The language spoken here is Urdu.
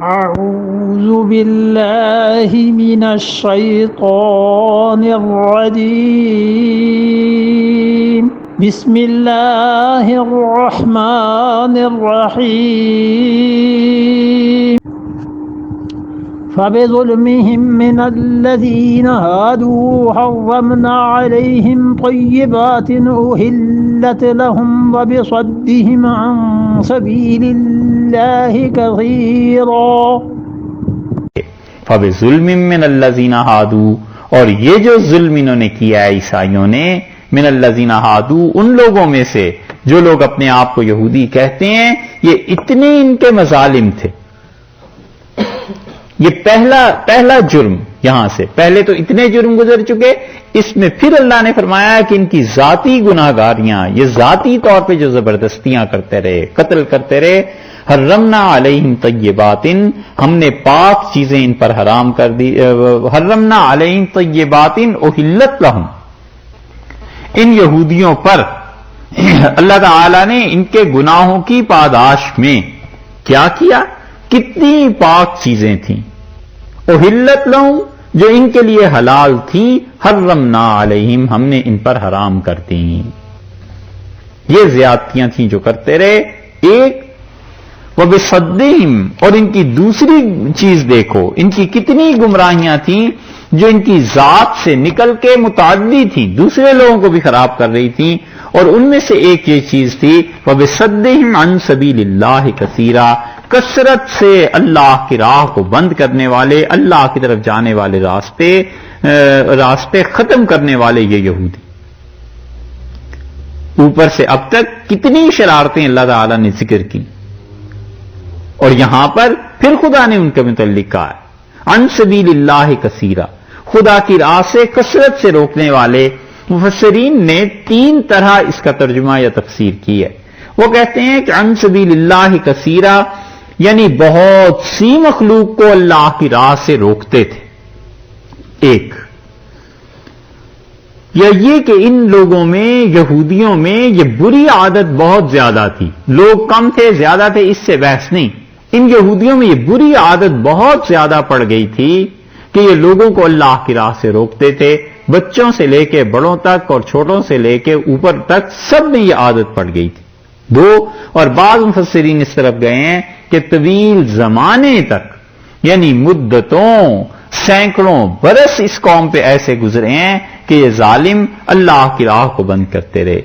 أعوذ بالله من الشيطان الرجيم بسم الله الرحمن الرحيم فبظلمهم من الذين هادوا حرمنا عليهم طيبات أحلت لهم وبصدهم عن سبيل الله كثيرا فَبِظُلْمٍ مِّنَ الَّذِينَ هَادُوا، اور یہ جو ظلم انہوں نے کیا ہے عیسائیوں نے، من الذین ہادو، ان لوگوں میں سے جو لوگ اپنے آپ کو یہودی کہتے ہیں، یہ اتنے ان کے مظالم تھے. یہ پہلا جرم یہاں سے، پہلے تو اتنے جرم گزر چکے، اس میں پھر اللہ نے فرمایا کہ ان کی ذاتی گناہگاریاں، یہ ذاتی طور پہ جو زبردستیاں کرتے رہے، قتل کرتے رہے. حرمنا علیہم طیبات، ہم نے پاک چیزیں ان پر حرام کر دی. حرمنا علیہم طیبات احلت لہم، ان یہودیوں پر اللہ تعالی نے ان کے گناہوں کی پاداش میں کیا کیا؟ کتنی پاک چیزیں تھیں. احلت لہم، جو ان کے لیے حلال تھی، حرمنا علیہم، ہم نے ان پر حرام کر دی. یہ زیادتیاں تھیں جو کرتے رہے. ایک وَبِصَدِّهِمْ، اور ان کی دوسری چیز دیکھو، ان کی کتنی گمراہیاں تھیں جو ان کی ذات سے نکل کے متعدی تھیں، دوسرے لوگوں کو بھی خراب کر رہی تھیں. اور ان میں سے ایک یہ چیز تھی وَبِصَدِّهِمْ عَنْ سَبِيلِ اللَّهِ كَثِيرًا، کثرت سے اللہ کی راہ کو بند کرنے والے، اللہ کی طرف جانے والے راستے ختم کرنے والے یہ یہودی. اوپر سے اب تک کتنی شرارتیں اللہ تعالی نے ذکر کی، اور یہاں پر پھر خدا نے ان کے متعلق کہا ہے عن سبیل اللہ کثیرا، خدا کی راہ سے کثرت سے روکنے والے. مفسرین نے 3 طرح اس کا ترجمہ یا تفسیر کی ہے. وہ کہتے ہیں کہ عن سبیل اللہ کثیرا یعنی بہت سی مخلوق کو اللہ کی راہ سے روکتے تھے. ایک یا یہ کہ ان لوگوں میں، یہودیوں میں، یہ بری عادت بہت زیادہ تھی. لوگ کم تھے زیادہ تھے اس سے بحث نہیں، ان یہودیوں میں یہ بری عادت بہت زیادہ پڑ گئی تھی کہ یہ لوگوں کو اللہ کی راہ سے روکتے تھے. بچوں سے لے کے بڑوں تک اور چھوٹوں سے لے کے اوپر تک سب میں یہ عادت پڑ گئی تھی. 2 اور بعض مفسرین اس طرف گئے ہیں کہ طویل زمانے تک، یعنی مدتوں، سینکڑوں برس اس قوم پہ ایسے گزرے ہیں کہ یہ ظالم اللہ کی راہ کو بند کرتے رہے.